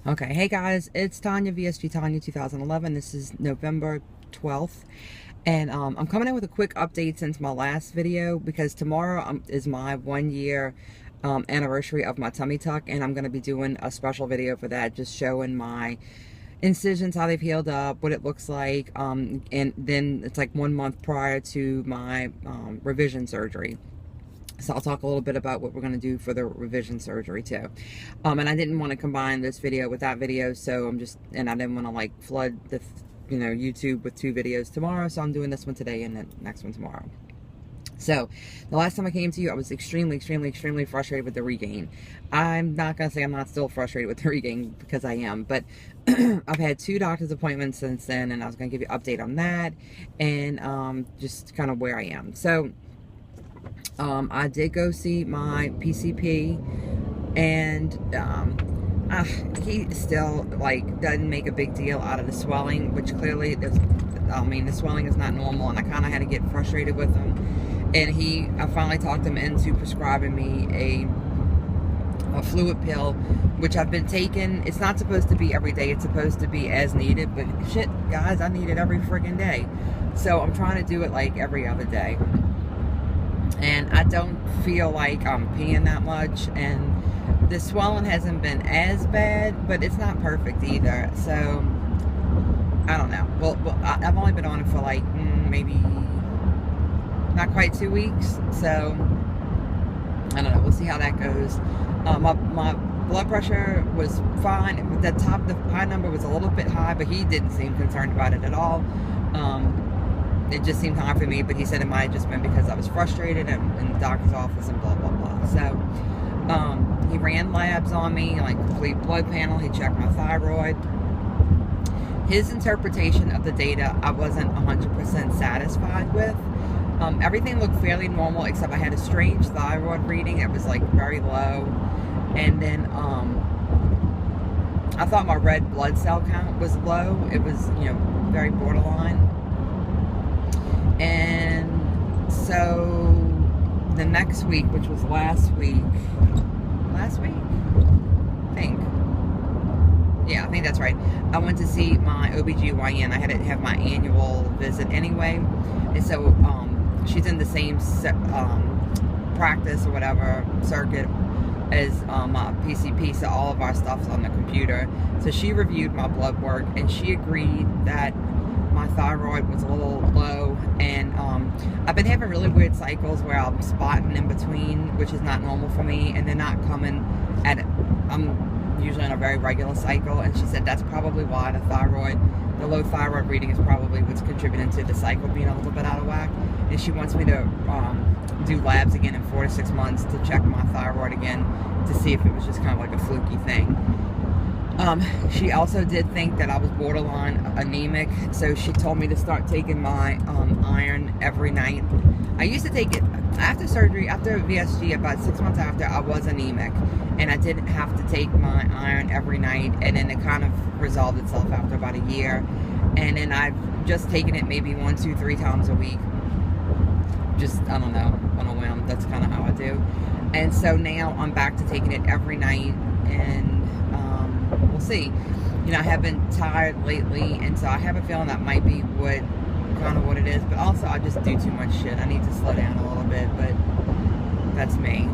Okay, hey guys, it's Tanya, VSG Tanya 2011. This is November 12th. And I'm coming in with a quick update since my last video because tomorrow is my 1 year anniversary of my tummy tuck, and I'm going to be doing a special video for that, just showing my incisions, how they've healed up, what it looks like, and then it's like 1 month prior to my revision surgery. So I'll talk a little bit about what we're going to do for the revision surgery too. And I didn't want to combine this video with that video, so and I didn't want to like flood the, YouTube with 2 videos tomorrow, so I'm doing this one today and the next one tomorrow. So, the last time I came to you, I was extremely frustrated with the regain. I'm not going to say I'm not still frustrated with the regain, because I am, but I've had 2 doctor's appointments since then, and I was going to give you an update on that, and just kind of where I am. So, I did go see my PCP, and he still doesn't make a big deal out of the swelling, which clearly the swelling is not normal, and I kind of had to get frustrated with him. And I finally talked him into prescribing me a fluid pill, which I've been taking. It's not supposed to be every day, it's supposed to be as needed, but shit, guys, I need it every friggin' day. So I'm trying to do it like every other day. And I don't feel like I'm peeing that much, and the swelling hasn't been as bad, but it's not perfect either. So I don't know. Well, I've only been on it for like maybe not quite 2 weeks, so I don't know. We'll see how that goes. My blood pressure was fine. The high number was a little bit high, but he didn't seem concerned about it at all. It just seemed high for me, but he said it might have just been because I was frustrated in the doctor's office and blah, blah, blah. So, he ran labs on me, like complete blood panel. He checked my thyroid. His interpretation of the data, I wasn't 100% satisfied with. Everything looked fairly normal, except I had a strange thyroid reading. It was like very low. And then, I thought my red blood cell count was low. It was, very borderline. And so the next week, which was last week, I think that's right. I went to see my OBGYN. I had to have my annual visit anyway. And so she's in the same practice or whatever, circuit, as my PCP, so all of our stuff's on the computer. So she reviewed my blood work, and she agreed that my thyroid was a little low, and I've been having really weird cycles where I'm spotting in between, which is not normal for me, and they're not coming I'm usually on a very regular cycle, and she said that's probably why the low thyroid reading is probably what's contributing to the cycle being a little bit out of whack, and she wants me to do labs again in 4 to 6 months to check my thyroid again to see if it was just kind of like a fluky thing. She also did think that I was borderline anemic, so she told me to start taking my iron every night. I used to take it after surgery, after VSG, about 6 months after, I was anemic, and I didn't have to take my iron every night, and then it kind of resolved itself after about a year, and then I've just taken it maybe 1, 2, 3 times a week. Just, I don't know, on a whim. That's kind of how I do. And so now I'm back to taking it every night, and we'll see. I have been tired lately, and so I have a feeling that might be kind of what it is, but also I just do too much shit. I need to slow down a little bit, but that's me.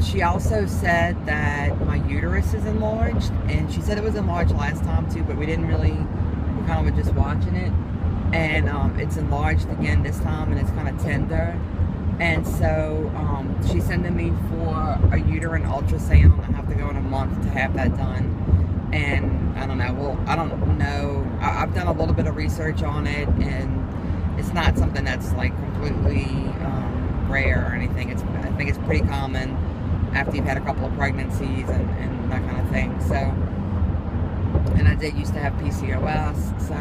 She also said that my uterus is enlarged, and she said it was enlarged last time too, but we kind of were just watching it, and it's enlarged again this time, and it's kind of tender. And so she's sending me for a uterine ultrasound. I have to go in a month to have that done. And I don't know. Well, I don't know. I've done a little bit of research on it, and it's not something that's like completely rare or anything. I think it's pretty common after you've had a couple of pregnancies and that kind of thing. So, and I did used to have PCOS, so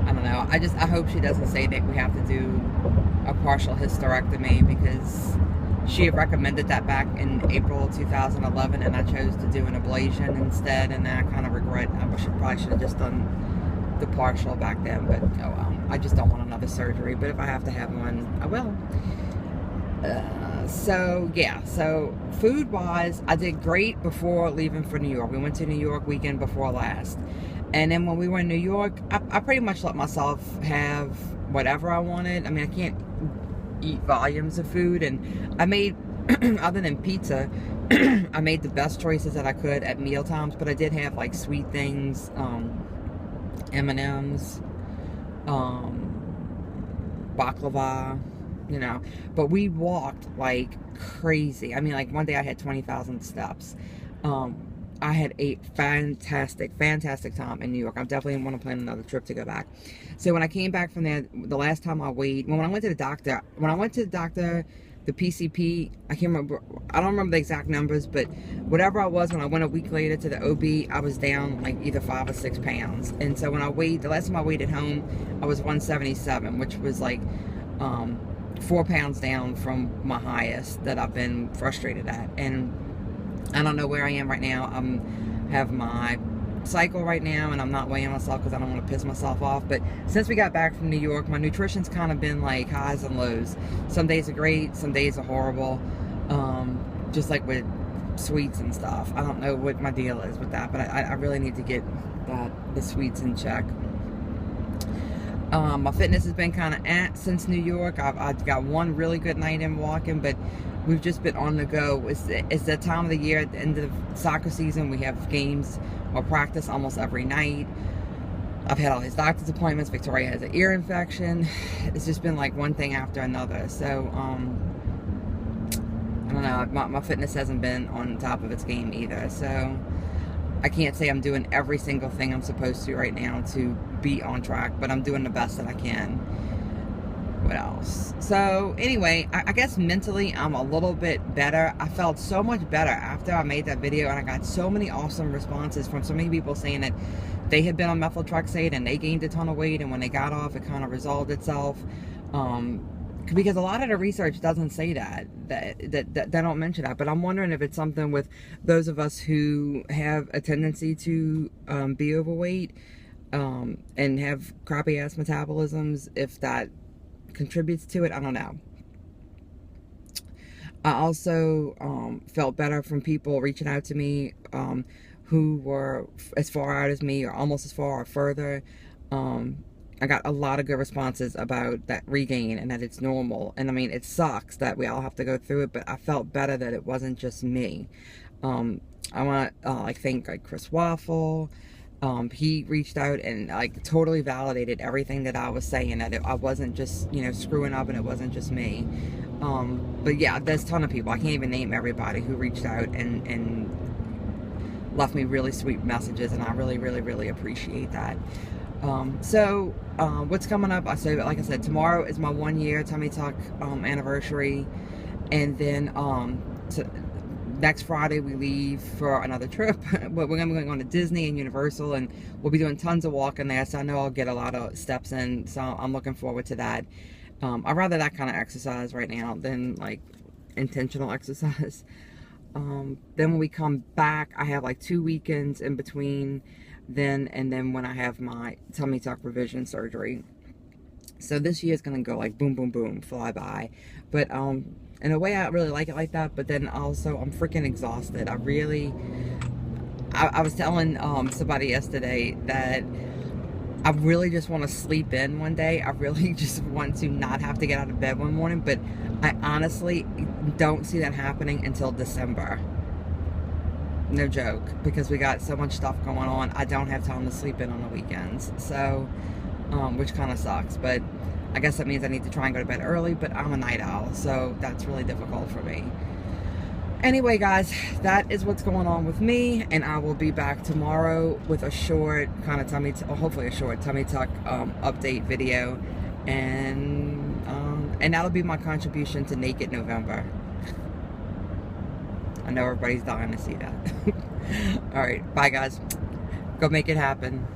I don't know. I hope she doesn't say that we have to do a partial hysterectomy, because she had recommended that back in April 2011, and I chose to do an ablation instead, and I kind of regret. I probably should have just done the partial back then, but oh well. I just don't want another surgery, but if I have to have one, I will. So yeah, so food wise, I did great before leaving for New York. We went to New York weekend before last. And then when we were in New York, I pretty much let myself have whatever I wanted. I mean, I can't eat volumes of food, and I made, other than pizza, I made the best choices that I could at meal times, but I did have like sweet things, M&Ms, baklava, you know, but we walked like crazy. I mean, like one day I had 20,000 steps. I had a fantastic time in New York. I definitely want to plan another trip to go back. So when I came back from there, the last time I weighed, when I went to the doctor, the PCP, I can't remember, I don't remember the exact numbers, but whatever I was, when I went a week later to the OB, I was down like either 5 or 6 pounds. And so when I weighed, the last time I weighed at home, I was 177, which was like 4 pounds down from my highest that I've been frustrated at. And I don't know where I am right now. I have my cycle right now, and I'm not weighing myself because I don't want to piss myself off. But since we got back from New York, my nutrition's kind of been like highs and lows. Some days are great, some days are horrible. Just like with sweets and stuff. I don't know what my deal is with that, but I really need to get the sweets in check. My fitness has been kind of since New York. I've got one really good night in walking, but we've just been on the go. It's that time of the year, at the end of soccer season. We have games or practice almost every night. I've had all these doctor's appointments. Victoria has an ear infection. It's just been like one thing after another. So, I don't know. My fitness hasn't been on top of its game either. So, I can't say I'm doing every single thing I'm supposed to right now to be on track, but I'm doing the best that I can. What else? So anyway, I guess mentally I'm a little bit better. I felt so much better after I made that video, and I got so many awesome responses from so many people saying that they had been on methotrexate and they gained a ton of weight, and when they got off it kind of resolved itself. Because a lot of the research doesn't say that they don't mention that. But I'm wondering if it's something with those of us who have a tendency to be overweight and have crappy ass metabolisms, if that contributes to it. I don't know. I also felt better from people reaching out to me who were as far out as me, or almost as far or further. I got a lot of good responses about that regain and that it's normal. And I mean, it sucks that we all have to go through it, but I felt better that it wasn't just me. I want to thank like Chris Waffle. He reached out and like totally validated everything that I was saying, that I wasn't just, you know, screwing up, and it wasn't just me. But yeah, there's a ton of people. I can't even name everybody who reached out and left me really sweet messages, and I really, really, really appreciate that. So what's coming up? Like I said, tomorrow is my 1 year Tummy Tuck anniversary, and then next Friday we leave for another trip. We're going to be going to Disney and Universal, and we'll be doing tons of walking there, so I know I'll get a lot of steps in, so I'm looking forward to that. I'd rather that kind of exercise right now than like intentional exercise. Then when we come back, I have like 2 weekends in between then and then when I have my tummy tuck revision surgery. So this year is going to go like boom, boom, boom, fly by. But in a way, I really like it like that. But then also, I'm freaking exhausted. I was telling somebody yesterday that I really just want to sleep in one day. I really just want to not have to get out of bed one morning. But I honestly don't see that happening until December. No joke, because we got so much stuff going on. I don't have time to sleep in on the weekends, so which kind of sucks. But I guess that means I need to try and go to bed early, but I'm a night owl, so that's really difficult for me. Anyway, guys, that is what's going on with me, and I will be back tomorrow with a short kind of hopefully a short tummy tuck update video, and that'll be my contribution to Naked November. I know everybody's dying to see that. All right, bye guys. Go make it happen.